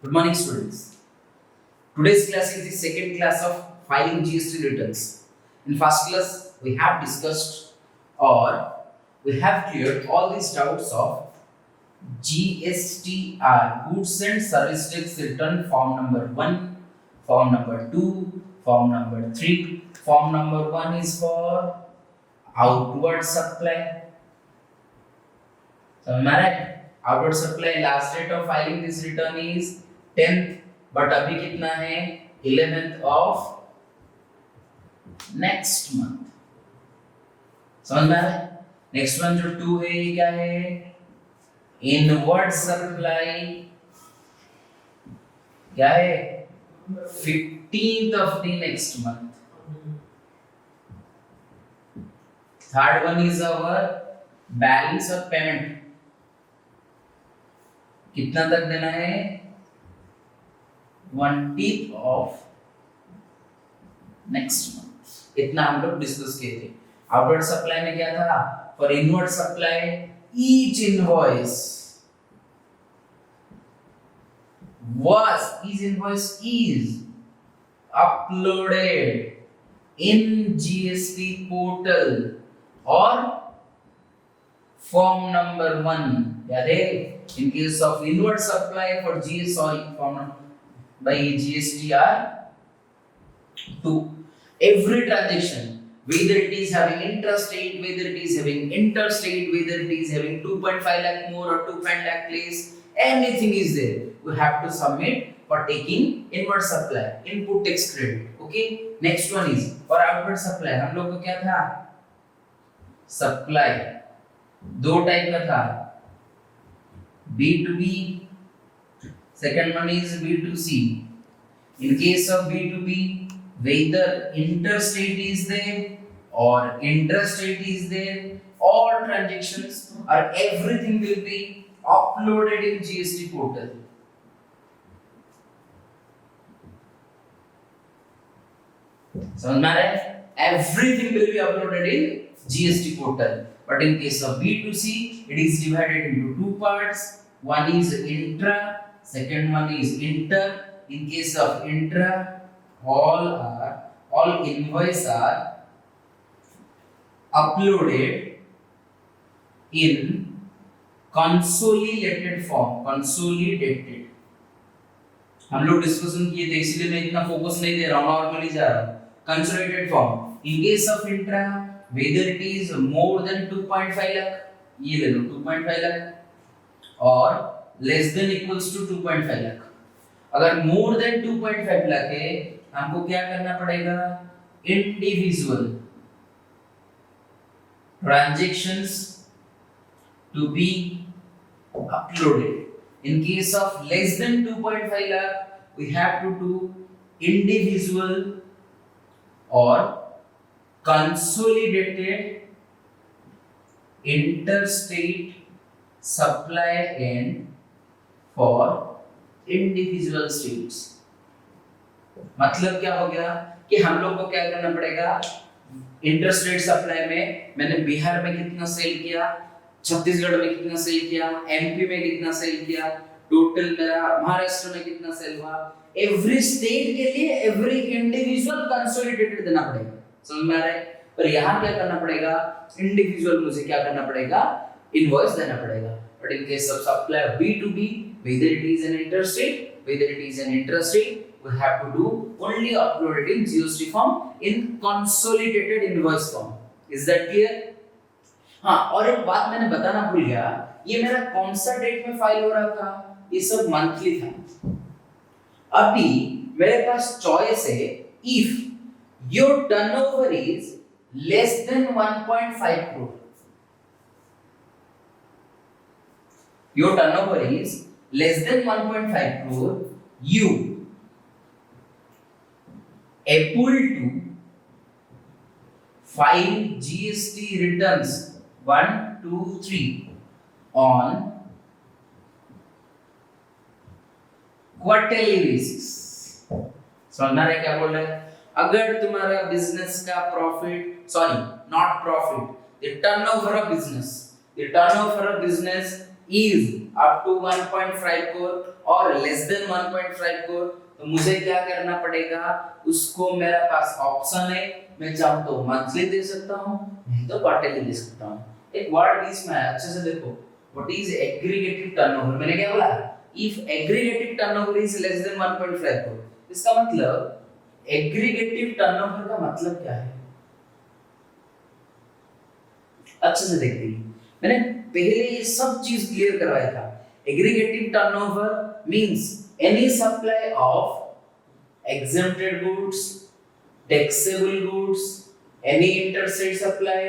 Good morning, students. Today's class is the second class of filing GST returns. In first class, we have discussed or we have cleared all these doubts of GSTR, Goods and Service Tax Return Form number 1, Form number 2, Form number 3. Form number 1 is for outward supply. So, outward supply last date of filing this return is 10th but अभी कितना है 11th of next month. समझ में आ रहा है? Next month जो 2 है ये क्या है इनवर्ड सप्लाई क्या है 15th of the next month. Third one is our balance of payment. कितना तक देना है 20th ऑफ नेक्स्ट मंथ. इतना हम लोग डिस्कस किए थे. आउटवर्ड सप्लाई में क्या था for inward supply each invoice is uploaded in GST portal or form number 1. याद है in case of inward supply for form by GSTR to every transaction, whether it is having intrastate, whether it is having interstate, whether it is having 2.5 lakh more or 2.5 lakh less, anything is there, we have to submit for taking inward supply input tax credit. Okay, next one is for outward supply. हम लोग को क्या था supply दो type का था B2B, second one is B2C. In case of B2B, whether interstate is there or intrastate is there, all transactions or everything will be uploaded in GST portal. समझ में आ रहा है? Everything will be uploaded in GST portal. But in case of B2C, it is divided into two parts. One is intra, second one is inter. In case of intra, all invoice are uploaded in consolidated form. Consolidated. हम लोग discussion किए थे इसलिए मैं इतना focus नहीं दे रहा हूँ, नॉर्मली जा रहा हूँ. Consolidated form. In case of intra, whether it is more than 2.5 lakh, ये ले लो 2.5 lakh और less than equals to 2.5 lakh. अगर more than 2.5 lakh है हमको क्या करना पड़ेगा individual transactions to be uploaded. In case of less than 2.5 lakh we have to do individual or consolidated interstate supply and for individual states. मतलब क्या हो गया कि हम लोग को क्या करना पड़ेगा इंटरस्टेट सप्लाई में मैंने बिहार में कितना सेल किया, छत्तीसगढ़ में कितना सेल किया, एमपी में कितना सेल किया, टोटल मेरा महाराष्ट्र में कितना सेल हुआ, एवरी स्टेट के लिए एवरी इंडिविजुअल कंसोलिडेटेड देना पड़ेगा. समझ में आ रहा है? पर यहाँ क्या करना पड़ेगा इंडिविजुअल मुझे क्या करना पड़ेगा इनवॉइस देना पड़ेगा. But in case of supply B2B, whether it is an interstate, whether it is an intrastate, we have to do only upload it in GST form in consolidated invoice form. Is that clear? हाँ, और एक बात मैंने बताना भूल गया, ये मेरा कौन सा डेट में फाइल हो रहा था, ये सब मंथली था. अभी मेरे पास चॉइस है if your turnover is less than 1.5 crore. Your turnover is less than 1.5 crore, you able to file GST returns 1, 2, 3 on quarterly basis. समझना है क्या बोल रहा है? अगर तुम्हारा बिजनेस का profit not profit the turnover of business is up to 1.5 crore और less than 1.5 crore, तो मुझे क्या करना पड़ेगा, उसको मेरा पास ऑप्शन है, मैं चाहूँ तो मंथली दे सकता हूँ, नहीं तो क्वार्टरली दे सकता हूँ। एक वर्ड बीच में है, अच्छे से देखो, व्हाट इज एग्रीगेटेड टर्नओवर, मैंने क्या बोला, if aggregated turnover is less than 1.5 crore, इसका मतलब एग्रीगेटिव टर्नओवर का मतलब क्या है, अच्छे से देखते हैं। मैंने पहले ये सब चीज क्लियर करवाया था। Aggregative turnover means any supply of exempted goods, taxable goods, any interstate supply,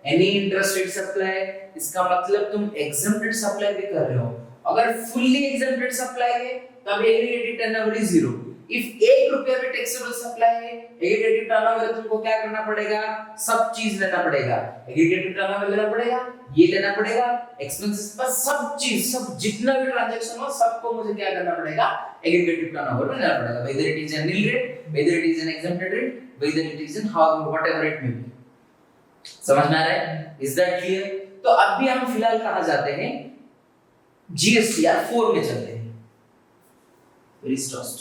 any intrastate supply। इसका मतलब तुम exempted supply भी कर रहे हो, अगर fully exempted supply है तब एग्रीगेटिव टर्नओवर इज 0। इफ 1 रुपया भी टैक्सेबल सप्लाई है, एग्रीगेटिव टर्नओवर तुमको क्या करना पड़ेगा, सब चीज लेना पड़ेगा, एग्रीगेटिव टर्नओवर लेना पड़ेगा, ये लेना पड़ेगा, एक्सपेंसेस पर सब चीज, सब जितना भी ट्रांजैक्शन हो सबको मुझे क्या करना पड़ेगा, एग्रीगेटिव टर्नओवर में लेना पड़ेगा, whether it is a nil rate, whether it is an exempted rate, whether it is in how whatever it may be। समझ में आ रहा है, इज दैट क्लियर? तो अब भी हम फिलहाल कहां जाते हैं, जीएसटीआर 4 में चलते हैं। Very trust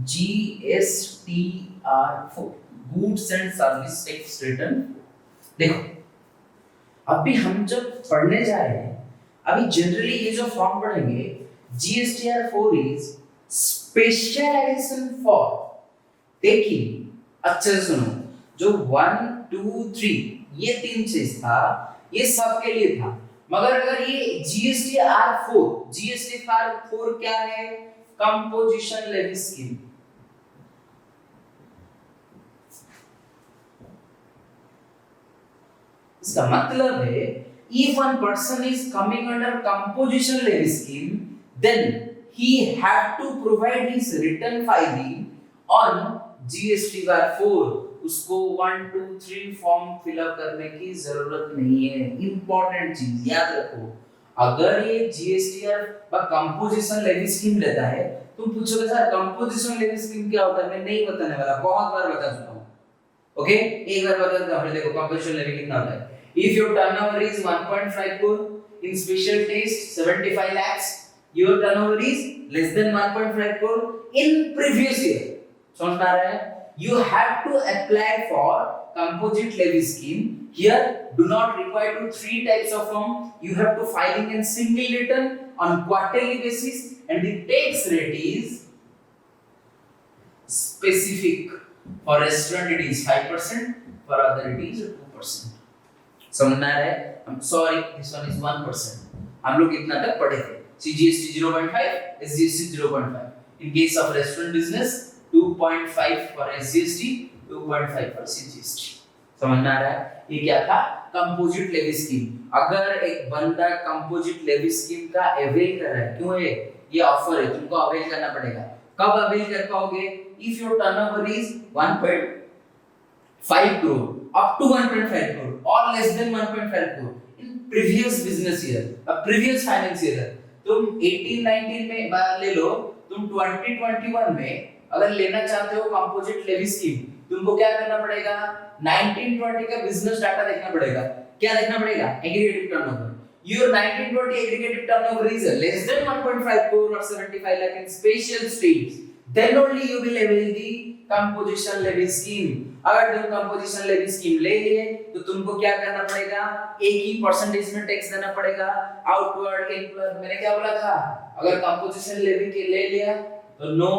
GSTR 4 goods and service tax return. देखो अभी हम जब पढ़ने जा रहे हैं, अभी जनरली ये जो फॉर्म पढ़ेंगे, GSTR 4 इज स्पेशलाइजेशन फॉर, देखिए अच्छे से सुनो, जो 1 2 3 ये 3 चीज था, ये सबके लिए था, मगर अगर ये GSTR 4 क्या है, कंपोजिशन लेवी स्कीम। इसका मतलब है if one person is coming under composition levy scheme, then he have to provide his return filing on GSTR 4। उसको 1 2 3 फॉर्म फिलअप करने की जरूरत नहीं है। इंपॉर्टेंट चीज याद रखो, अगर ये GSTR का कंपोजिशन लेवी स्कीम लेता है, तुम पूछोगे सर कंपोजिशन लेवी स्कीम क्या होता है, मैं नहीं बताने वाला, बहुत बार बता चुका हूं। ओके, एक बार बता दूंगा, फिर देखो कंपोजिशन लेवी कितना होता है। If your turnover is 1.5 crore, in special taste 75 lakhs, your turnover is less than 1.5 crore in previous year, समझ में आ रहा है? You have to apply for composite levy scheme। Here do not require to 3 types of form, you have to filing in single return on quarterly basis, and the tax rate is specific, for restaurant it is 5%, for other it is 2%। समझ में आ रहा है? I'm sorry, this one is 1%। हम लोग इतना तक पढ़े थे, CGST 0.5, SGST 0.5, in case of restaurant business 2.5 for SGST, 2.5 for CGST। समझ में आ रहा है? ये क्या था, कंपोजिट लेवी स्कीम। अगर एक बंदा कंपोजिट लेवी स्कीम का अवेल कर रहा है, क्यों है ये ऑफर है, तुमको अवेल करना पड़ेगा। कब अवेल कर पाओगे, if your turnover is 1.5 crore up to 1.5 crore or less than 1.5 crore in previous business year, previous finance year। तुम 18-19 में ले लो, तुम 2021 में अगर लेना चाहते हो कंपोजिट लेवी स्कीम, तुमको क्या करना पड़ेगा, 1920 का बिजनेस डाटा देखना पड़ेगा। क्या देखना पड़ेगा, aggregative turnover. Your 1920 aggregated turnover is less than 1.5 crore or 75 lakh in special states, then only you will avail the composition levy scheme। अगर तुम कंपोजिशन लेवी स्कीम ले लिए तो तुमको क्या करना पड़ेगा, एक ही परसेंटेज में टैक्स देना पड़ेगा, आउटवर्ड इनवर्ड। मैंने क्या बोला था, अगर कंपोजिशन लेवी के ले लिया तो नो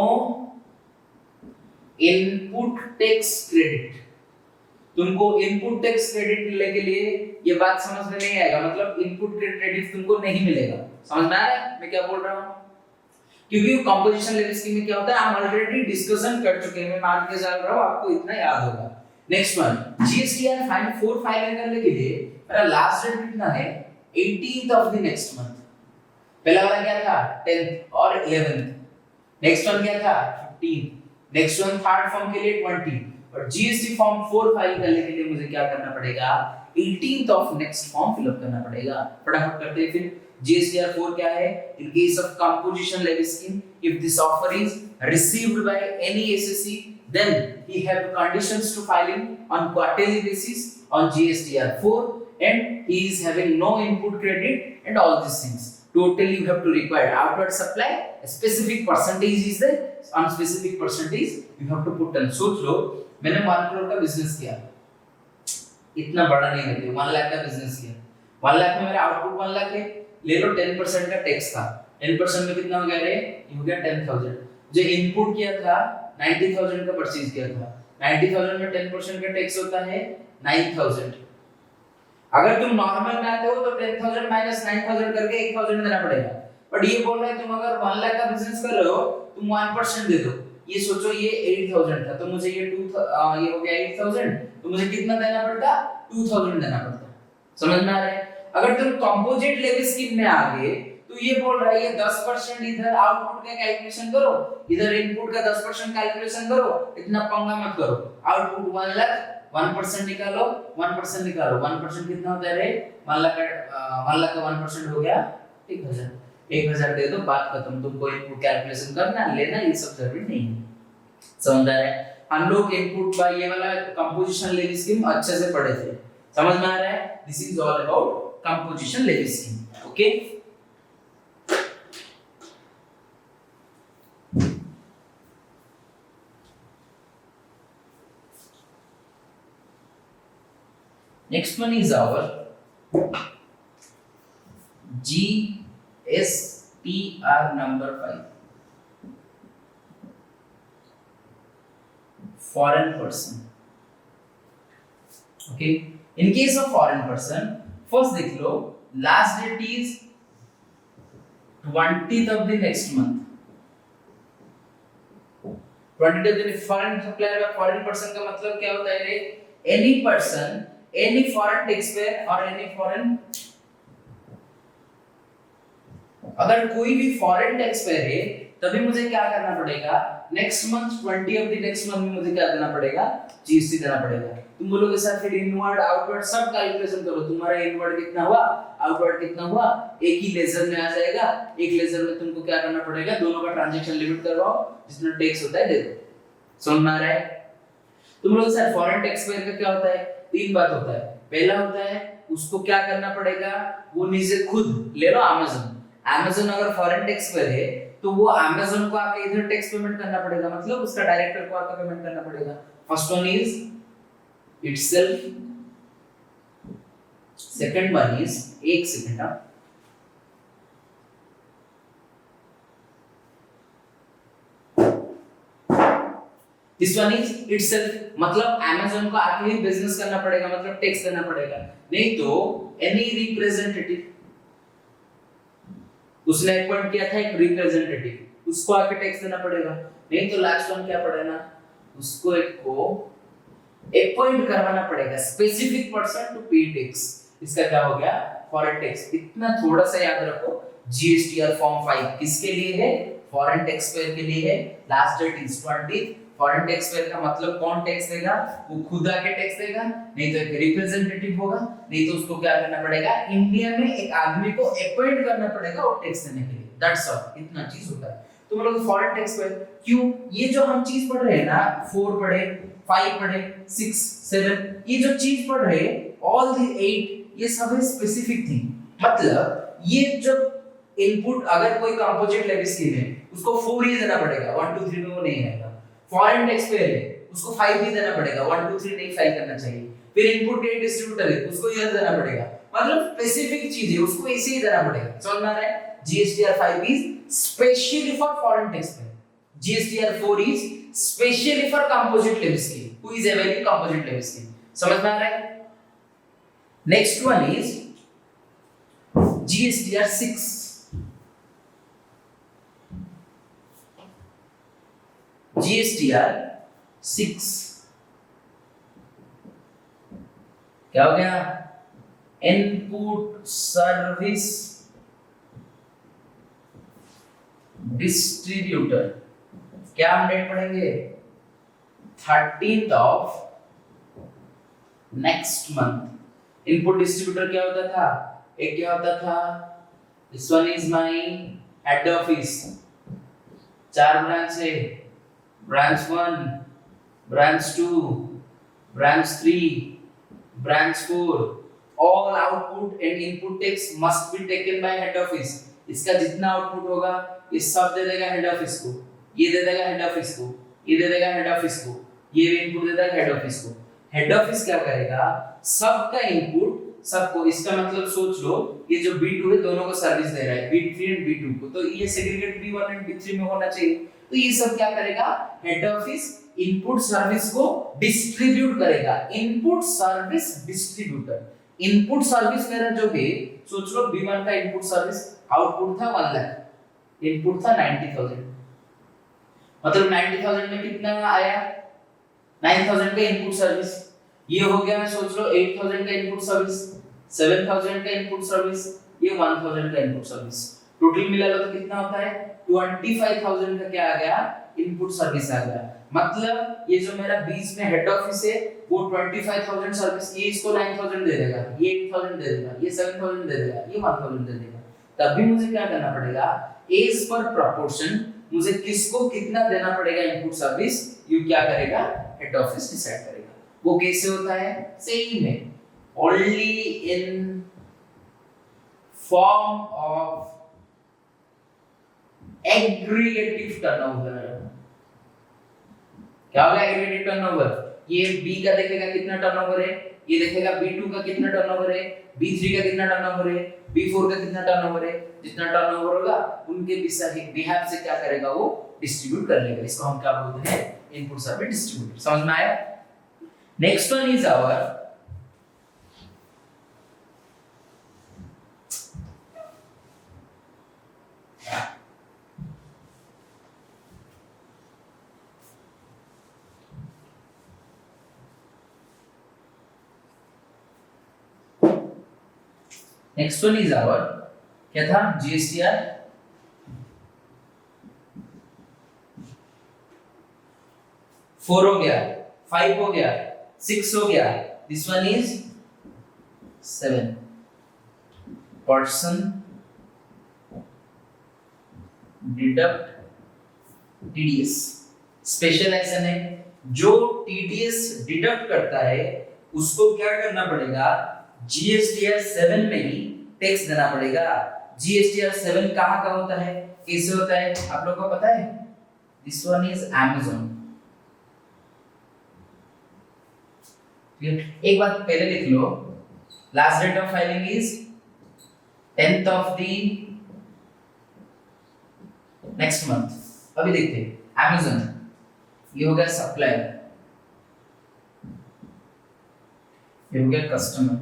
इनपुट टैक्स क्रेडिट। तुमको इनपुट टैक्स क्रेडिट मिलने के लिए ये बात समझ में नहीं आएगा, मतलब इनपुट क्रेडिट तुमको नहीं मिलेगा। समझ में आ रहा है मैं क्या बोल रहा हूँ? क्योंकि कंपोजिशन लेवी स्कीम में क्या होता है, हम ऑलरेडी डिस्कशन कर चुके हैं, मैं मान के चल रहा हूं आपको इतना याद होगा। नेक्स्ट वन, जीएसटीआर 4 फाइल करने के लिए मेरा लास्ट डेट कितना है, 18th of the next month. पहला वाला क्या था, 10th और 11th। नेक्स्ट वन क्या था, 15th। Next one third form के लिए 20, और जीएसटी फॉर्म 4 फाइल करने के लिए मुझे क्या करना पड़ेगा, 18th of next form fill up करना पड़ेगा। फटाफट करते हैं फिर। GSTR 4 क्या है? In case of composition levy scheme, if this offer is received by any SSC, then he have conditions to filing on quarterly basis on GSTR 4, and he is having no input credit and all these things. Totally you have to require outward supply, a specific percentage is there, on specific percentage you have to put on. सोच लो मैंने 1 करोड़ का business किया, इतना बड़ा नहीं लेते, 1 लाख का business किया, 1 लाख में मेरा आउटपुट 1 लाख है, ले लो 10% का टैक्स था, 10% में कितना हो गया रे? ये हो गया 10,000। जो इनपुट किया था 90,000 का परचेज किया था, 90,000 में 10% का टैक्स होता है 9,000। अगर तुम नॉर्मल में आते हो तो 10,000 माइनस 9,000 करके 1,000 देना पड़ेगा, बट ये बोल रहा है तुम अगर 1 लाख का बिजनेस कर रहे हो तुम 1% दे दो। ये सोचो ये 8,000 था तो मुझे ये ये हो गया 8,000, तो मुझे कितना देना पड़ता? 2,000 देना पड़ता। समझ में आ रहा है? अगर तुम कंपोजिट लेवी स्कीम में आ गए तो ये बोल रहा है ये 10% इधर आउटपुट का कैलकुलेशन करो, इधर इनपुट का 10% कैलकुलेशन करो, इतना पंगा मत करो। आउटपुट 1 लाख, 1% निकालो, 1% निकालो, 1% कितना होता है रे? 1 लाख का 1% हो गया 1,000। 1,000 दे दो, बात खत्म। तुमको इनपुट कैलकुलेशन करना लेना ये सब जरूरी नहीं है। समझ आ रहा है? हम लोग इनपुट का ये वाला कंपोजिशन लेवी स्कीम अच्छे से पढ़े थे, समझ में आ रहा है? This is all about composition levy scheme. Okay, next one is our GSTR number 5, foreign person। okay, in case of foreign person, first देख लो, last date is 20th of the next month। 20th of the foreign supplier का foreign person का मतलब क्या होता है रे? any person, any foreign taxpayer or any foreign, अगर कोई भी फॉरेन टैक्सपेयर है तभी मुझे क्या करना पड़ेगा? Next month 20 of the next month में मुझे क्या देना पड़ेगा? जीएसटी देना पड़ेगा। तुम बोलोगे सर फिर इनवर्ड आउटवर्ड सब कैलकुलेशन करो, तुम्हारा इनवर्ड कितना हुआ, आउटवर्ड कितना हुआ, एक ही लेजर में आ जाएगा। एक लेजर में तुमको क्या करना पड़ेगा? दोनों का ट्रांजैक्शन लिमिट करवाओ, जितना टैक्स होता है दे दो। समझ में आ रहा है? तुम बोलोगे सर फॉरेन टैक्सपेयर का क्या होता है? 3 बात होता है। पहला होता है उसको क्या करना पड़ेगा? वो निजे खुद ले लो अमेज़न, अमेज़न अगर फॉरेन टैक्सपेयर है तो वो अमेज़न को आके इधर टैक्स पेमेंट करना पड़ेगा, मतलब उसका डायरेक्टर को आके पेमेंट करना पड़ेगा। First one is itself, second one is, एक second, this one is itself, मतलब अमेज़न को आके ही बिजनेस करना पड़ेगा, मतलब टैक्स देना पड़ेगा। नहीं तो एनी रिप्रेजेंटेटिव, उसने अपॉइंट किया था एक रिप्रेजेंटेटिव, उसको आके टैक्स देना पड़ेगा। नहीं तो लास्ट वन क्या पड़ेगा? उसको एक को अपॉइंट करवाना पड़ेगा, स्पेसिफिक पर्सन टू पे टैक्स। इसका क्या हो गया? Foreign tax. इतना थोड़ा सा याद रखो। जीएसटीआर फॉर्म 5 किसके लिए है? फॉरेन टैक्सपेयर के लिए है। Last date is 20। Foreign taxpayer का मतलब कौन टैक्स देगा? वो खुद आके टैक्स देगा, नहीं तो एक रिप्रेजेंटेटिव होगा, नहीं तो उसको क्या करना पड़ेगा? इंडिया में एक आदमी को अपॉइंट करना पड़ेगा वो टैक्स देने के लिए। दैट्स ऑल, इतना चीज होता है। तो मतलब फॉरेन टैक्सपेयर क्यों? ये जो हम चीज पढ़ रहे हैं ना, 4 पढ़े, 5 पढ़े, 6, 7, ये जो चीज पढ़ रहे हैं, ऑल द 8 ये सब है स्पेसिफिक थिंग। मतलब ये जब इनपुट अगर कोई कंपोजिट लेवी स्कीम है उसको 4 ही देना पड़ेगा, 1 2 3 में वो नहीं आएगा। फॉरेन टैक्सपेयर है उसको 5 ही देना पड़ेगा, 1 2 3 नहीं फाइल करना चाहिए। फिर इनपुट डेट डिस्ट्रीब्यूटर है उसको ये देना पड़ेगा, मतलब स्पेसिफिक चीज है उसको ऐसे ही देना पड़ेगा। समझ में आ रहा है? GSTR 5 is specially for foreign taxpayer. GSTR 4 is specially for composite levy scheme. Who is availing composite levy scheme? समझ में आ रहा है? Next one is GSTR 6. GSTR 6 क्या हो गया? Input service distributor. क्या हम डेट पढ़ेंगे? 13th of next month. Input distributor क्या होता था, एक क्या होता था, this one is my head office, 4 branch है, branch 1, branch 2, branch 3, branch 4, all output and input text must be taken by head office. इसका जितना आउटपुट होगा ये सब दे देगा हेड ऑफिस को, ये दे देगा हेड ऑफिस को, ये दे देगा हेड ऑफिस को, ये भी इनपुट दे देगा हेड ऑफिस को। हेड ऑफिस क्या करेगा, सबका इनपुट सबको, इसका मतलब सोच लो ये जो B2 है दोनों को सर्विस दे रहा है, B3 और B2 को, तो ये सेग्रीगेट B1 और B3 में होना चाहिए। तो ये सब क्या करेगा, हेड ऑफिस इनपुट सर्विस को डिस्ट्रीब्यूट करेगा, input service distributor. Input service मेरा जो है, सोच लो B1 का इनपुट सर्विस आउटपुट था 1 लाख, इनपुट था 90,000, मतलब 90,000 में कितना आया, 9,000 का इनपुट सर्विस। ये हो गया, सोच लो 8,000 का इनपुट सर्विस, 7,000 का इनपुट सर्विस, ये 1,000 का इनपुट सर्विस, टोटल मिला लो तो कितना होता है, 25,000 का क्या आ गया, इनपुट सर्विस आ गया। मतलब ये जो मेरा बीच में हेड ऑफिस है वो 25,000 सर्विस, ये इसको 9,000 दे देगा, ये 8,000 दे देगा, ये 7,000 दे देगा, ये 1,000 दे देगा। तब भी मुझे क्या करना पड़ेगा, एज पर प्रोपोर्शन मुझे किसको कितना देना पड़ेगा इनपुट सर्विस, ये क्या करेगा, हेड ऑफिस डिसाइड करेगा। वो कैसे होता है, सही में only in form of aggregative turnover. क्या होगा एग्रीगेटिव टर्नओवर, ये B का देखेगा कितना टर्नओवर है, ये देखेगा B2 का कितना टर्नओवर है, B3 का कितना टर्नओवर है, B4 का कितना टर्नओवर है, जितना टर्नओवर होगा उनके बिहाफ से क्या करेगा, वो डिस्ट्रीब्यूट कर लेगा। इसको हम क्या बोलते हैं, इनपुट सर्विस डिस्ट्रीब्यूटर। समझ में आया। Next one is our next one is our क्या था, GSTR 4 हो गया, 5 हो गया, 6 हो गया, this one is 7 person deduct TDS। Special action है, जो TDS डिडक्ट करता है उसको क्या करना पड़ेगा, GSTR 7 में ही टैक्स देना पड़ेगा। GSTR 7 कहाँ का होता है, कैसे होता है, आप लोगों को पता है, दिस वन इज Amazon। एक बात पहले लिख लो, last date of filing is 10th of the next month. अभी देखते हैं Amazon, ये हो गया सप्लायर, ये हो गया कस्टमर,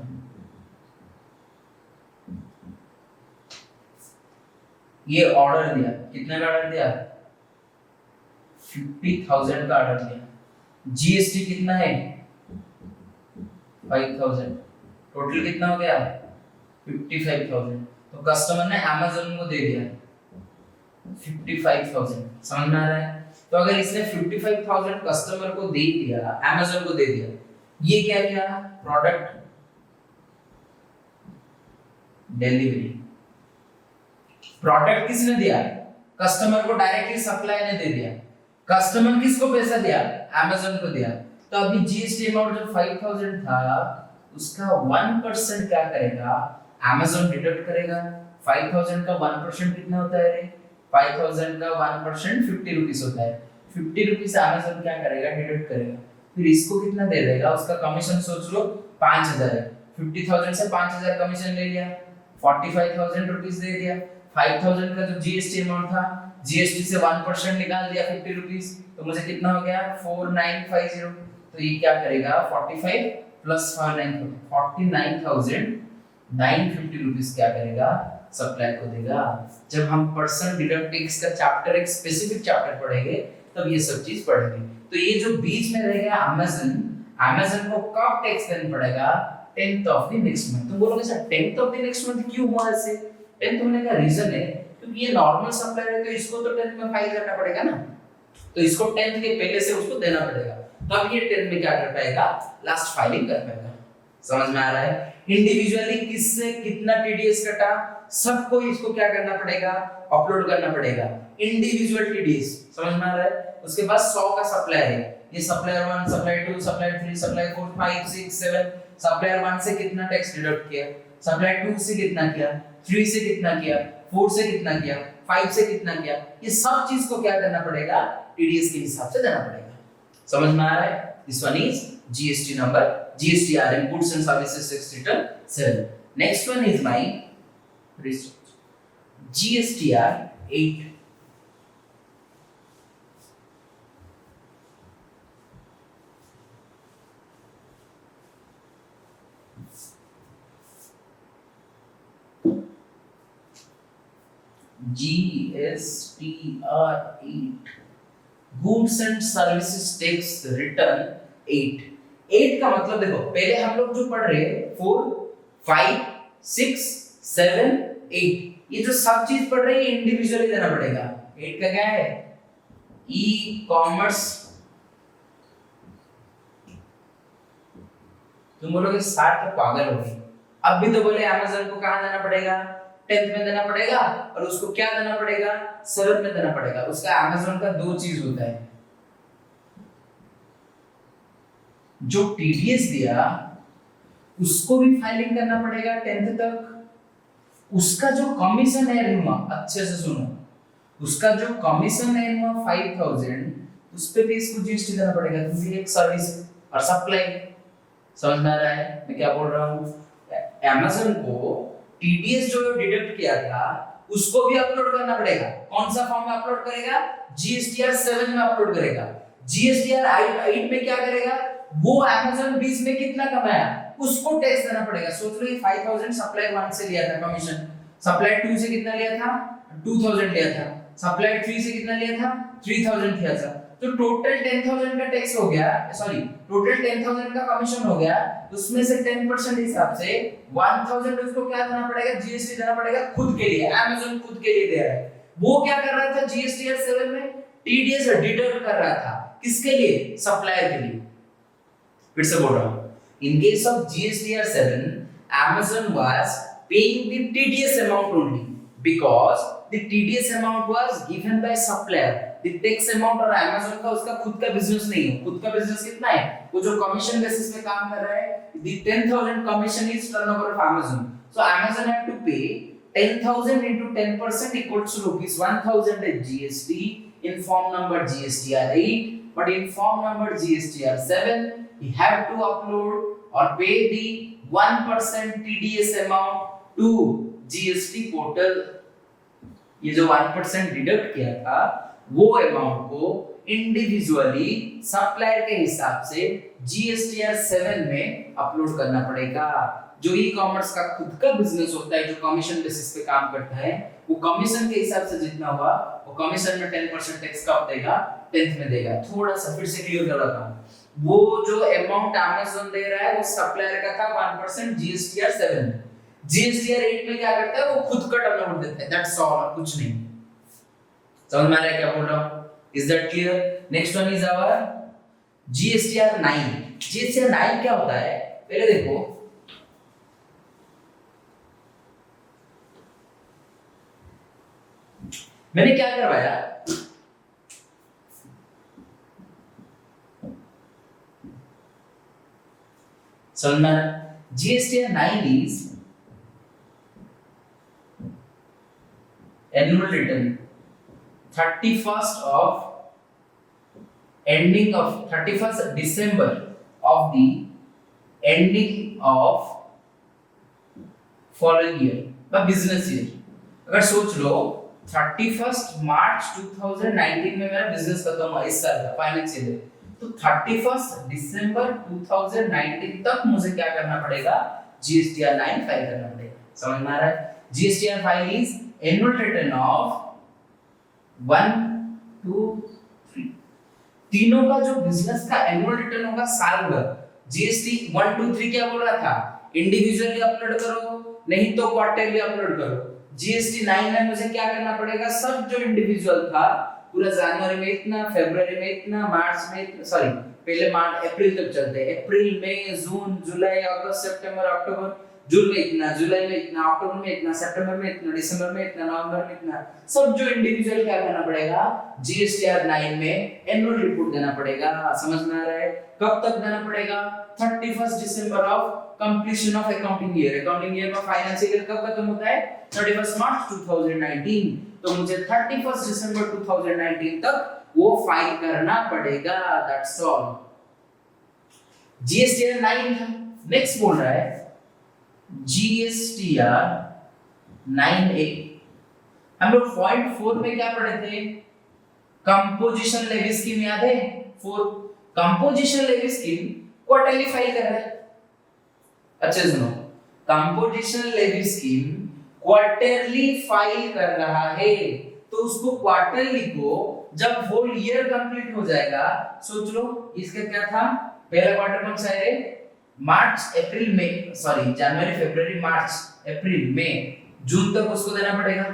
ये ऑर्डर दिया, कितने का ऑर्डर दिया, 50,000 का ऑर्डर दिया, GST कितना है 5,000, टोटल कितना हो गया 55,000। तो कस्टमर ने Amazon को दे दिया 55,000। समझ में आ रहा है। तो अगर इसने 55,000 कस्टमर को दे दिया, Amazon को दे दिया, ये क्या क्या, प्रोडक्ट डिलीवरी। प्रोडक्ट किसने दिया, कस्टमर को डायरेक्टली सप्लायर ने दे दिया, कस्टमर किसको पैसा दिया, Amazon को दिया। तो अभी GST अमाउंट जो 5,000 था उसका 1% क्या करेगा, Amazon डिडक्ट करेगा। 5,000 का 1% कितना होता है रे, 5,000 का 1% 50 रुपीस होता है, 50 रुपीस Amazon क्या करेगा, डिडक्ट करेगा। फिर इसको कितना दे देगा, उसका कमीशन सोच लो 5,000 है, 50,000 से 5,000 कमीशन ले लिया, 45,000 रुपीस दे दिया। 5,000 का जो GST अमाउंट था, GST से 1% निकाल दिया 50 रुपीस, तो मुझे कितना हो गया 4950। तो ये क्या करेगा, 45 प्लस 49,950 रुपीस क्या करेगा, सप्लायर को देगा। जब हम पर्सन डिडक्ट टैक्स का चैप्टर, एक स्पेसिफिक चैप्टर पढ़ेंगे तब ये सब चीज पढ़ेंगे। तो ये जो बीच में रहेगा Amazon को कब टैक्स देना पड़ेगा, 10th of the next month. तो बोलोगे sir 10th of the next month क्यों हुआ ऐसे, 10th होने का रीजन है क्योंकि ये नॉर्मल सप्लायर है, तो इसको तो 10th में फाइल करना पड़ेगा ना, तो इसको 10th के पहले से उसको देना पड़ेगा, तब ये 10th में क्या कर पाएगा, लास्ट फाइलिंग कर पाएगा। समझ में आ रहा है? इंडिविजुअली किससे कितना टीडीएस कटा, सबको इसको क्या करना पड़ेगा, अपलोड करना पड़ेगा, इंडिविजुअल टीडीएस। समझ में आ रहा है? उसके बाद 100 का सप्लायर है, ये supplier 1, supplier 2, supplier 3, supplier 4, 5, 6, 7। Supplier 1 से कितना टैक्स डिडक्ट किया, सप्लायर 2 से कितना किया, 3 से कितना किया, 4 से कितना किया, 5 से कितना किया, ये सब चीज को क्या करना पड़ेगा, टीडीएस के हिसाब से देना पड़ेगा। समझ में आ रहा है? This one is GST number, GSTR in goods and services tax return 7. Next one is my research. GSTR 8. GSTR 8. Goods and services tax return 8. 8 का मतलब देखो, पहले हम लोग जो पढ़ रहे हैं 4, 5, 6, 7, 8, ये जो सब चीज पढ़ रहे हैं इंडिविजुअली देना पड़ेगा। 8 का क्या है, ई कॉमर्स। तुम बोलोगे 60 तो पागल हो गए, अब भी तो बोले अमेज़न को कहां देना पड़ेगा, 10th में देना पड़ेगा, और उसको क्या देना पड़ेगा, 7th में देना पड़ेगा। उसका अमेज़न का दो चीज होता है, जो टीडीएस दिया उसको भी फाइलिंग करना पड़ेगा 10th तक, उसका जो कमीशन है हुआ, अच्छे से सुनो, उसका जो कमीशन है हुआ 5000, उस पे भी इसको जीएसटी देना पड़ेगा, क्योंकि एक सर्विस और सप्लाई। समझ में आ रहा है मैं क्या बोल रहा हूँ? अमेज़न को टीडीएस जो डिडक्ट किया था उसको भी अपलोड करना पड़ेगा। कौन सा फॉर्म में अपलोड करेगा, जीएसटीआर 7 में अपलोड करेगा। जीएसटीआर 8 में क्या करेगा, वो अमेज़न 20 में कितना कमाया उसको टैक्स देना पड़ेगा। सोच लो ये 5000 सप्लायर 1 से लिया था कमीशन, सप्लायर 2 से कितना लिया था, 2000 लिया था, सप्लायर 3 से कितना लिया था, 3000 लिया था, तो टोटल 10000 का टैक्स हो गया, सॉरी टोटल 10000 का कमीशन हो गया, उसमें से 10% हिसाब से 1000 उसको क्या देना पड़ेगा, जीएसटी देना पड़ेगा खुद के लिए। अमेज़न खुद के लिए दे रहा है, वो क्या कर रहा था जीएसटीआर 7 में टीडीएस डिडक्ट कर रहा था, किसके लिए, सप्लायर के लिए। फिर से बोल रहा हूं, in case of GSTR 7 Amazon was paying the TDS amount only because the TDS amount was given by supplier, the tax amount और Amazon का उसका खुद का बिजनेस नहीं है। खुद का बिजनेस कितना है, वो जो कमीशन बेसिस पे काम कर रहा है, the 10000 commission is turnover of Amazon, so Amazon had to pay 10000 into 10% equals to rupees 1000 as GST in form number GSTR 8, but in form number GSTR 7 he had to upload or pay the 1% TDS amount to GST portal। ये जो 1% deduct किया था वो amount को individually supplier के हिसाब से GSTR 7 में अपलोड करना पड़ेगा। जो ई कॉमर्स का खुद का बिजनेस होता है, जो कमीशन बेसिस पे काम करता है, वो कमीशन के हिसाब से जितना हुआ वो कमीशन में 10% टैक्स कब देगा, 10th में देगा। थोड़ा सा फिर से क्लियर कर रहा हूं, वो जो अमाउंट अमेज़न दे रहा है वो सप्लायर का था 1% जीएसटीआर 7 में। जीएसटीआर 8 में क्या करता है, वो खुद का टर्नओवर देता है, दैट्स ऑल, कुछ नहीं। समझ में आ रहा है क्या बोल रहा हूं? Is that clear? Next one is our GSTR 9। GSTR 9 क्या होता है, पहले देखो, मैंने क्या करवाया, समझ में आ रहा है? GSTR 9 is annual return 31st December of the ending of following year বা business year। अगर सोच लो 31st मार्च 2019 में मेरा बिजनेस खत्म हुआ, इस साल का फाइनेंशियल ईयर, तो 31st दिसंबर 2019 तक मुझे क्या करना पड़ेगा, जीएसटीआर 9 फाइल करना पड़ेगा। समझ में आ रहा है? GSTR file is annual return of 1, 2, 3, तीनों का जो बिजनेस का एनुअल रिटर्न होगा साल भर। जीएसटी 1, 2, 3 क्या बोल रहा था, इंडिविजुअली अपलोड करो, नहीं तो क्वार्टरली अपलोड करो। जीएसटी 9 में मुझे क्या करना पड़ेगा, सब जो इंडिविजुअल था पूरा जनवरी में इतना, फरवरी में इतना, मार्च में इतना, सॉरी पहले मार्च अप्रैल तक चलते हैं, अप्रैल मई जून जुलाई अगस्त सितंबर अक्टूबर, जून में इतना, जुलाई में इतना, अक्टूबर में इतना, सितंबर में इतना, दिसंबर में इतना, नवंबर में इतना, सब जो इंडिविजुअल क्या करना पड़ेगा, जीएसटीआर 9 में एनुअल रिपोर्ट देना पड़ेगा। समझ में आ रहा है? कब तक देना पड़ेगा? 31 December of completion of accounting year. Accounting year में फाइनेंशियल ईयर कब खत्म होता है? 31 मार्च 2019। तो मुझे 31 दिसंबर 2019 तक वो फाइल करना पड़ेगा। That's all. जीएसटीआर 9 था। नेक्स्ट बोल रहा है जीएसटीआर 9A। हम लोग पॉइंट 4 में क्या पढ़े थे? कंपोजिशन लेवी स्कीम याद है? 4 composition levy scheme quarterly file कर रहा है। अच्छा सुनो, composition levy scheme quarterly file कर रहा है, तो उसको क्वार्टरली को जब होल ईयर कंप्लीट हो जाएगा, सोच लो इसका क्या था, पहला क्वार्टर कौन सा है? मार्च अप्रैल मई, सॉरी जनवरी फरवरी मार्च अप्रैल मई जून तक उसको देना पड़ेगा।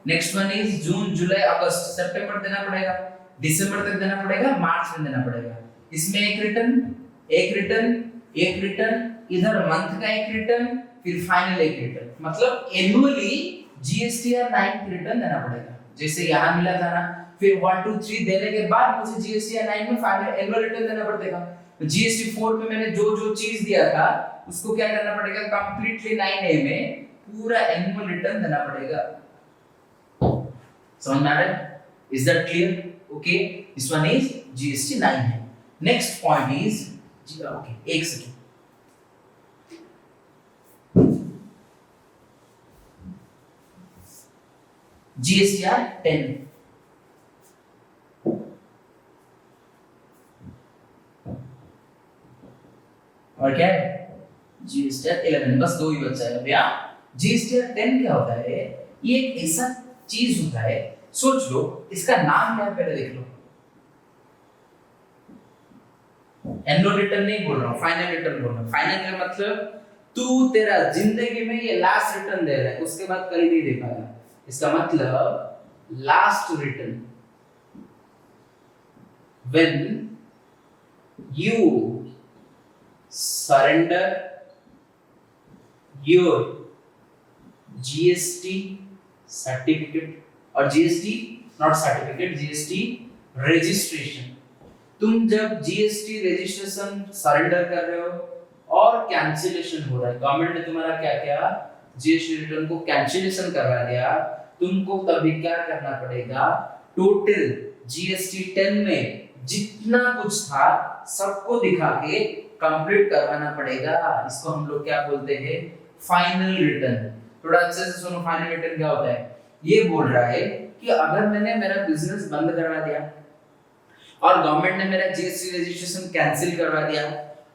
नेक्स्ट वन इज जून जुलाई अगस्त सितंबर देना पड़ेगा, दिसंबर तक देना पड़ेगा, मार्च में देना पड़ेगा। इसमें एक रिटर्न, एक रिटर्न, एक रिटर्न, इधर मंथ का एक रिटर्न, फिर फाइनल एक रिटर्न, मतलब एनुअली जीएसटीआर 9 रिटर्न देना पड़ेगा। जैसे यहां मिला था ना, फिर 1 2 3 देने के बाद मुझे जीएसटीआर 9 में फाइनल एनुअल रिटर्न देना पड़ेगा। जीएसटी 4 में मैंने जो जो चीज दिया था उसको क्या करना पड़ेगा, कंप्लीटली 9A में पूरा एनुअल रिटर्न देना पड़ेगा। समझ में आ रहा है? Is that clear? Okay, this one is GST 9 है। नेक्स्ट पॉइंट इज ओके, एक सेकंड, जीएसटीआर 10। और क्या है? जीएसटीआर 11। बस दो ही बचा है भैया। जीएसटीआर 10 क्या होता है? ये एक ऐसा चीज होता है, सोच लो इसका नाम क्या है, पहले देख लो। एनुअल रिटर्न नहीं बोल रहा हूं, फाइनल रिटर्न बोल रहा हूं। फाइनल का मतलब तू तेरा जिंदगी में ये लास्ट रिटर्न दे रहा है, उसके बाद कहीं नहीं दे पाएगा। इसका मतलब last return when you surrender your GST certificate और GST not certificate, GST registration। तुम जब GST रजिस्ट्रेशन सरेंडर कर रहे हो और कैंसिलेशन हो रहा है, गवर्नमेंट ने तुम्हारा क्या किया, GST रिटर्न को कैंसिलेशन करवा दिया, तुमको तभी क्या करना पड़ेगा, टोटल GST 10 में जितना कुछ था सबको दिखा के कंप्लीट करवाना पड़ेगा। इसको हम लोग क्या बोलते हैं, फाइनल रिटर्न। थोड़ा अच्छे से सुनो, फाइनल रिटर्न क्या होता है। ये बोल रहा है कि अगर मैंने मेरा बिजनेस बंद करवा दिया और गवर्नमेंट ने मेरा जीएसटी रजिस्ट्रेशन कैंसिल करवा दिया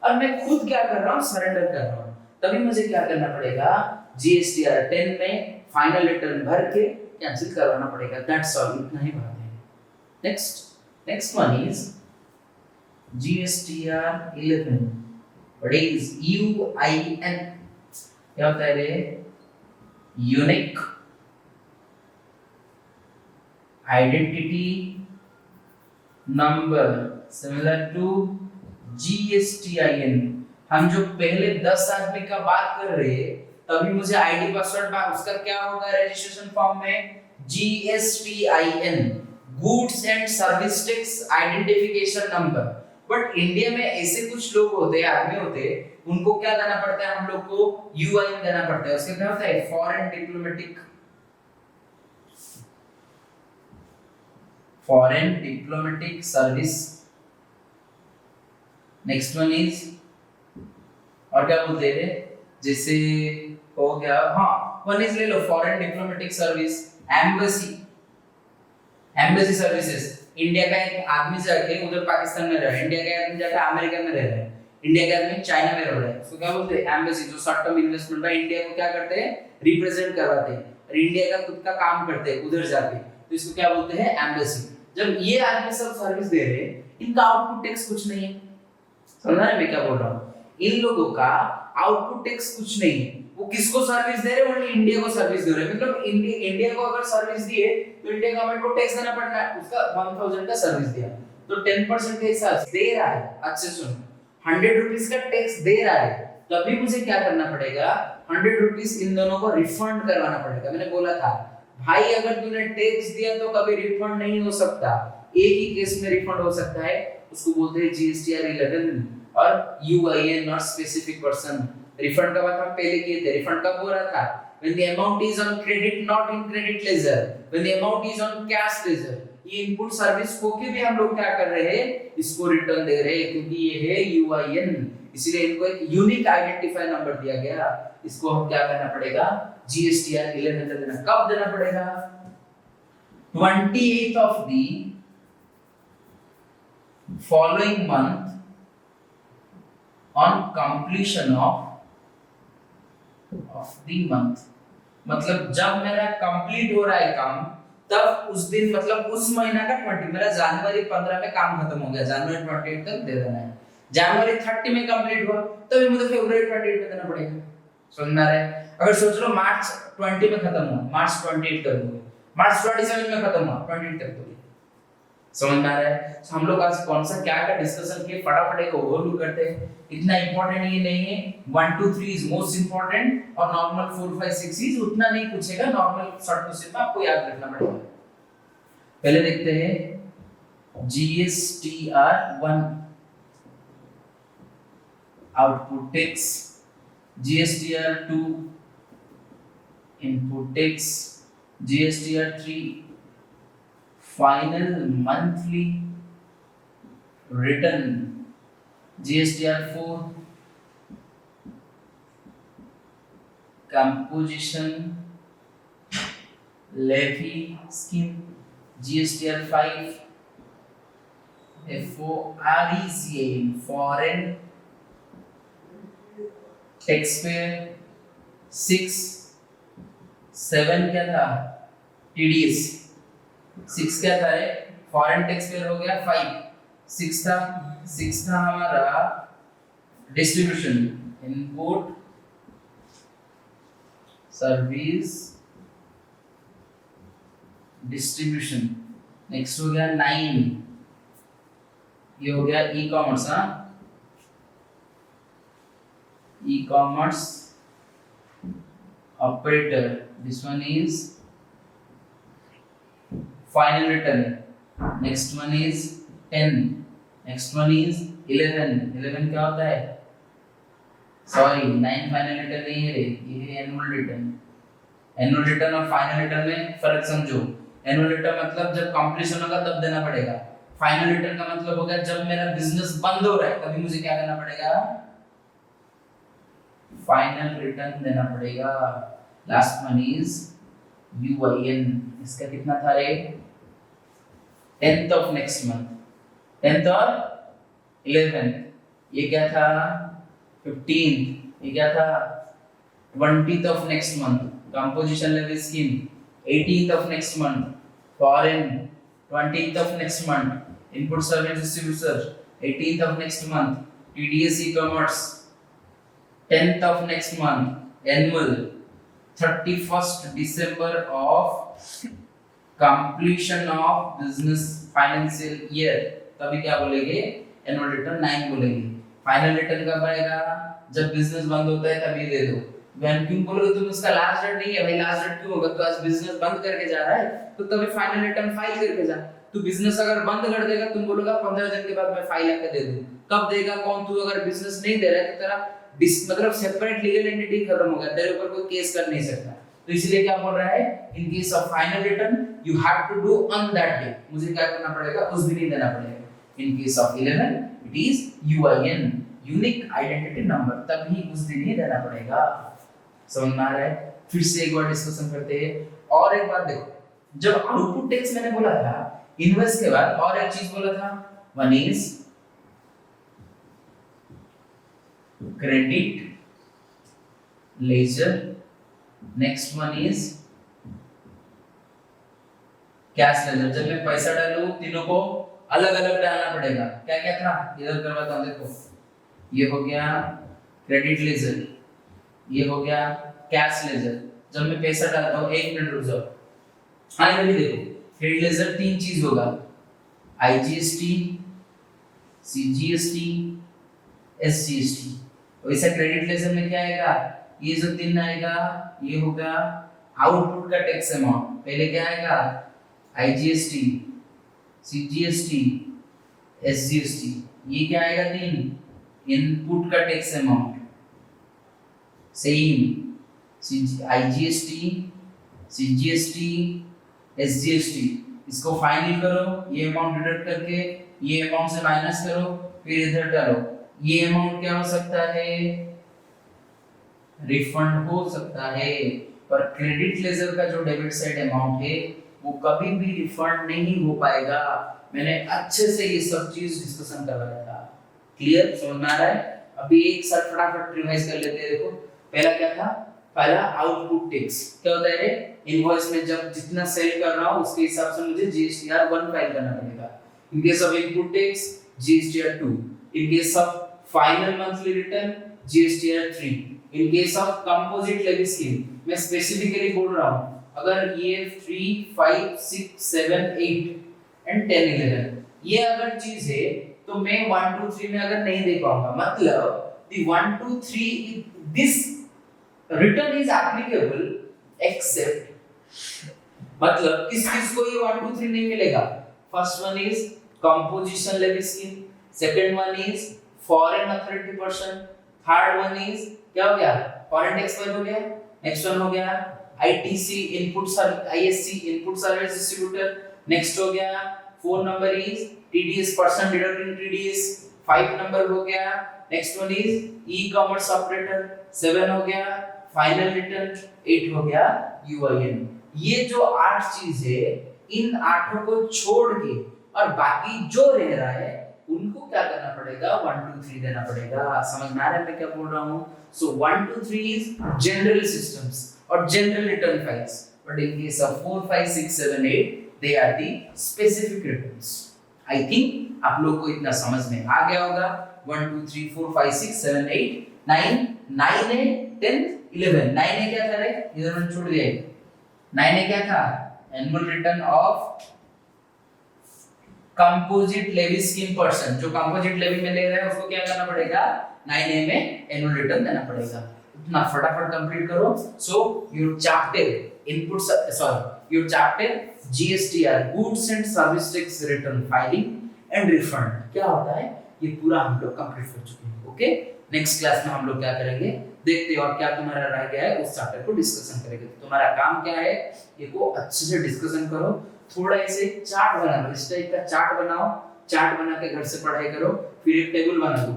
और मैं खुद क्या कर रहा हूँ, सरेंडर कर रहा हूँ, तभी मुझे क्या करना पड़ेगा, जीएसटीआर 10 में फाइनल रिटर्न भर के कैंसिल करवाना पड़ेगा। दैट्स ऑल, इतना ही बात है। Next one is GSTR 11। What is UIN? क्या होता है रे? Unique identity number similar to GSTIN. हम जो पहले 10 आदमी का बात कर रहे हैं, तभी मुझे आईडी पासवर्ड उसका क्या होगा रजिस्ट्रेशन फॉर्म में, GSTIN, goods and service tax identification number. But India में ऐसे कुछ लोग होते हैं, आदमी होते हैं, उनको क्या देना पड़ता है, हम लोग को यूआईएन देना पड़ता है। उसका क्या होता है, foreign diplomatic service. Next one is, और क्या बोलते हैं, जैसे हो गया, हाँ वन इज ले लो, foreign diplomatic service, embassy services. India का एक आदमी जाके उधर पाकिस्तान में रह रहा है, इंडिया का आदमी जाके अमेरिका में रह रहा है, इंडिया का आदमी चाइना में रह रहा है, उसको क्या बोलते हैं, एम्बेसी। जो शॉर्ट टर्म इन्वेस्टमेंट में इंडिया को क्या करते हैं, रिप्रेजेंट करवाते हैं और इंडिया का खुद का काम करते हैं उधर जाके, तो इसको क्या बोलते हैं, एम्बेसी। जब ये आदमी सब सर्विस दे रहे हैं, इनका आउटपुट टैक्स कुछ नहीं है। समझ रहे हैं मैं क्या बोल रहा हूँ? इन लोगों का आउटपुट टैक्स कुछ नहीं है। वो किसको सर्विस दे रहे हैं, ओनली इंडिया को सर्विस दे रहे हैं। मतलब इंडिया को अगर सर्विस दिए तो इंडिया गवर्नमेंट को टैक्स देना पड़ता है। उसका 1000 का सर्विस दिया, तो 10% के हिसाब से दे रहा है, अच्छे सुनो, 100 रुपीज का टैक्स दे रहा है, तभी मुझे क्या करना पड़ेगा, 100 रुपीज इन दोनों को रिफंड करवाना पड़ेगा। मैंने बोला था भाई अगर तूने टैक्स दिया तो कभी रिफंड नहीं हो सकता, एक ही केस में रिफंड हो सकता है, उसको बोलते हैं जीएसटीआर 11 और UIN not specific person. Refund का बात हम पहले किए थे, रिफंड कब हो रहा था, when the amount is on credit not in credit ledger, when the amount is on cash ledger। ये इनपुट सर्विस को के भी हम लोग क्या कर रहे हैं, इसको रिटर्न दे रहे हैं, क्योंकि ये है यूआईएन, इसलिए इनको एक यूनिक आइडेंटिफायर नंबर दिया गया। इसको हम क्या करना पड़ेगा, जीएसटीआर 11 देना। कब देना पड़ेगा, 28th of the following month on completion of the month। मतलब जब मेरा कंप्लीट हो रहा है काम, तब उस दिन, मतलब उस महीना का 20, मेरा जनवरी 15 में काम खत्म हो गया, जनवरी 28 तक दे देना है, जनवरी 30 में कंप्लीट हुआ तभी मुझे फरवरी 28 में देना पड़ेगा। समझ में आ रहा है? अगर सोच लो मार्च 20 में खत्म हुआ, मार्च 28 तक दोगे, मार्च 27 में खत्म हुआ, 28 तक दोगे। समझ में आ रहा है? तो हम लोग आज कौन सा क्या का डिस्कशन किए, फटाफट एक ओवरव्यू करते हैं। इतना इंपॉर्टेंट ये नहीं है, 1 2 3 इज मोस्ट इंपॉर्टेंट और नॉर्मल 4 5 6 इज उतना नहीं पूछेगा, नॉर्मल शॉर्ट क्वेश्चन में आपको याद रखना पड़ेगा। पहले देखते हैं GSTR 1 output tax, GSTR 2 input tax, GSTR 3 final monthly return, GSTR 4 composition levy scheme, GSTR 5 FORECA foreign taxpayer, 6 7 क्या था, TDS 6 क्या था, फॉरेन टैक्स पेयर हो गया 5, 6 था हमारा distribution, input service distribution. Next हो गया 9, ये हो गया e commerce, e commerce operator, this one is final return, next one is 10, next one is 11 क्या होता है, सॉरी 9 फाइनल रिटर्न नहीं है रे, ये है एनुअल रिटर्न। एनुअल रिटर्न और फाइनल रिटर्न में फर्क समझो। एनुअल रिटर्न मतलब जब कंप्लीशन होगा तब देना पड़ेगा, फाइनल रिटर्न का मतलब हो गया जब मेरा बिजनेस बंद हो रहा है तभी मुझे क्या करना पड़ेगा, फाइनल रिटर्न देना पड़ेगा। लास्ट वन इज यूआईएन, इसका कितना था रे, 10th of next month, 10th और 11th, ये क्या था 15th, ये क्या था 20th of next month, composition levy scheme, 18th of next month, foreign, 20th of next month, input service distributor, 18th of next month, TDS e-commerce, 10th of next month, annual, 31st December of completion of business financial year, तभी क्या बोलेंगे, annual return 9 बोलेंगे। Final return कब आएगा, जब business बंद होता है तभी दे दो। व्हेन क्यों बोलोगे तुम, उसका लास्ट डेट नहीं है भाई, लास्ट डेट क्यों होगा, तो आज बिजनेस बंद करके जा रहा है तो तभी फाइनल रिटर्न फाइल करके जा। तू बिजनेस अगर बंद कर देगा, तुम बोलोगा 15 दिन के बाद मैं फाइल आके दे दूं, कब देगा कौन, तू अगर बिजनेस नहीं दे रहा है तो तेरा मतलब सेपरेट लीगल एंटिटी खत्म हो गया, तेरे ऊपर कोई केस कर नहीं सकता। तो इसलिए क्या बोल रहा है, in case of final return you have to do on that day, मुझे क्या करना पड़ेगा, उस दिन ही देना पड़ेगा। In case of 11 it is UIN, unique identity number, तभी उस दिन ही देना पड़ेगा। समझ में आ रहा है? फिर से एक बार डिस्कशन करते हैं। और एक बात देखो, जब आउटपुट टैक्स मैंने बोला था इनवॉइस के बाद और एक चीज बोला था, one is credit ledger, next one is cash ledger. जब मैं पैसा डालूं तीनों को अलग अलग डालना पड़ेगा। क्या क्या था, इधर करवाता हूं, देखो ये हो गया क्रेडिट लेजर, ये हो गया कैश लेजर। जब मैं पैसा डालता हूं, एक मिनट रुक जाओ, हाँ इधर भी देखो, क्रेडिट लेजर तीन चीज होगा, IGST, CGST, SGST। वैसा क्रेडिट लेजर में क्या आएगा, ये जो 3 आएगा ये होगा आउटपुट का टैक्स अमाउंट। पहले क्या आएगा IGST, CGST, SGST, ये क्या आएगा 3 इनपुट का tax amount. Same IGST, CGST, SGST, इसको फाइनल करो, ये अमाउंट डिडक्ट करके ये अमाउंट से माइनस करो, फिर इधर डालो। ये अमाउंट क्या हो सकता है, रिफंड हो सकता है, पर क्रेडिट लेजर का जो डेबिट साइड अमाउंट है वो कभी भी रिफंड नहीं हो पाएगा। मैंने अच्छे से ये सब चीज डिस्कशन करवाया था। क्लियर, समझ में आ रहा है? अभी एक साथ फटाफट रिवाइज कर लेते हैं। देखो पहला क्या था, पहला आउटपुट टैक्स। क्या होता है रे, इनवॉइस में जब जितना सेल कर रहा हूं उसके हिसाब से मुझे GSTR 1 फाइल करना पड़ेगा। In case of input tax GSTR 2, in case of final monthly return GSTR 3, in case of composite levy scheme मैं स्पेसिफिकली बोल रहा हूं, अगर ये 3, 5, 6, 7, 8 एंड 10, 11 ये अगर चीज है तो मैं 1, 2, 3 में अगर नहीं दे पाऊंगा, मतलब the 1, 2, 3 this return is applicable except, मतलब किस किस को ये 1, 2, 3 नहीं मिलेगा। First one is composition levy scheme, second one is foreign authority person, third one is क्या हो गया, फॉरेन टैक्स पेयर हो गया, नेक्स्ट वन हो गया ITC input ISC input service distributor, next हो गया 4 number is TDS person deducting TDS, 5 number हो गया, next one is e-commerce operator, 7 हो गया फाइनल रिटर्न, 8 हो गया UIN। ये जो 8 चीज है, इन 8 को छोड़ के और बाकी जो रह रहा है उनको क्या करना पड़ेगा, 1, 2, 3 देना पड़ेगा। समझ में आ रहा है मैं क्या बोल रहा हूँ? सो 1, 2, 3 इज जनरल सिस्टम्स और general return files, but in case of 4, 5, 6, 7, 8 they are the specific returns. I think आप लोग को इतना समझ में आ गया होगा। 1, 2, 3, 4, 5, 6, 7, 8, 9 है 10, 11। 9 है क्या था रे, इधर मैंने छोड़ दिया। 9 है क्या था, annual return of composite levy scheme person. जो कंपोजिट लेवी में ले रहा है उसको क्या करना पड़ेगा, 9A में एनुअल रिटर्न देना पड़ेगा। इतना फटाफट कंप्लीट करो। So your chapter input, sorry your chapter GSTR goods and service tax return filing and refund क्या होता है, ये पूरा हम लोग कंप्लीट कर चुके हैं। ओके, नेक्स्ट क्लास में हम लोग क्या करेंगे देखते हैं, और क्या तुम्हारा रह गया है उस चैप्टर को डिस्कशन करेंगे। तो तुम्हारा काम क्या है, ये को अच्छे से डिस्कशन करो, थोड़ा ऐसे चार्ट बना लो, इस टाइप का चार्ट बनाओ, चार्ट बना के घर से पढ़ाई करो, फिर एक टेबल बना दो।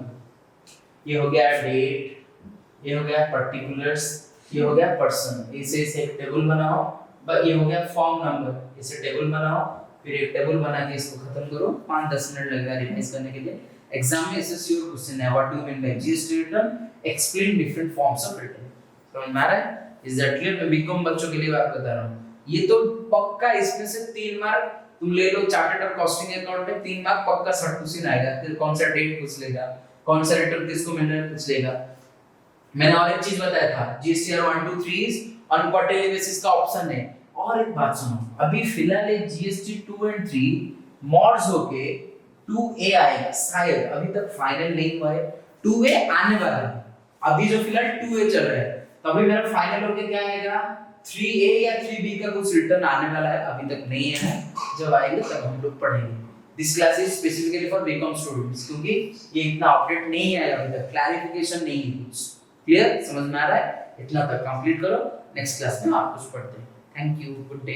ये हो गया डेट, ये हो गया पर्टिकुलर्स, ये हो गया पर्सन, ऐसे ऐसे एक टेबल बनाओ। ये हो गया फॉर्म नंबर, ऐसे टेबल बनाओ, फिर एक टेबल बना के इसको खत्म करो। 5-10 मिनट लगेगा रिवाइज करने के लिए। एग्जाम में ऐसे श्योर क्वेश्चन है, what do you mean by GST return, explain different forms of return. समझ में आ रहा है? Is that clear? मैं बीकॉम बच्चों के लिए बात बता रहा हूं। ये तो पक्का इसमें से 3 मार्क तुम ले लो, चार्टर्ड और कॉस्टिंग अकाउंट में 3 मार्क पक्का शॉर्ट क्वेश्चन आएगा। फिर कौन सा डेट पूछ लेगा, कौन सा रिटर्न किसको मिल रहा है पूछ लेगा। मैंने और एक चीज बताया था, GSTR 1, 2, 3 is on quarterly basis का ऑप्शन है। और एक बात सुनो, अभी फिलहाल ये GST 2 एंड 3 मर्ज होके 2A आएगा शायद, अभी तक फाइनल नहीं हुआ है। 2A आने वाला है, अभी जो फिलहाल 2A चल रहा है, तभी मेरा फाइनल होके क्या आएगा 3A या 3B का कुछ रिटर्न आने वाला है, अभी तक नहीं है। जब आएगा तब हम लोग पढ़ेंगे। This class is specifically for BCom students, क्योंकि ये इतना अपडेट नहीं आया अभी तक, क्लैरिफिकेशन नहीं है कुछ। क्लियर, समझ में आ रहा है? इतना तक कंप्लीट करो, नेक्स्ट क्लास में आप कुछ पढ़ते हैं। Thank you, good day.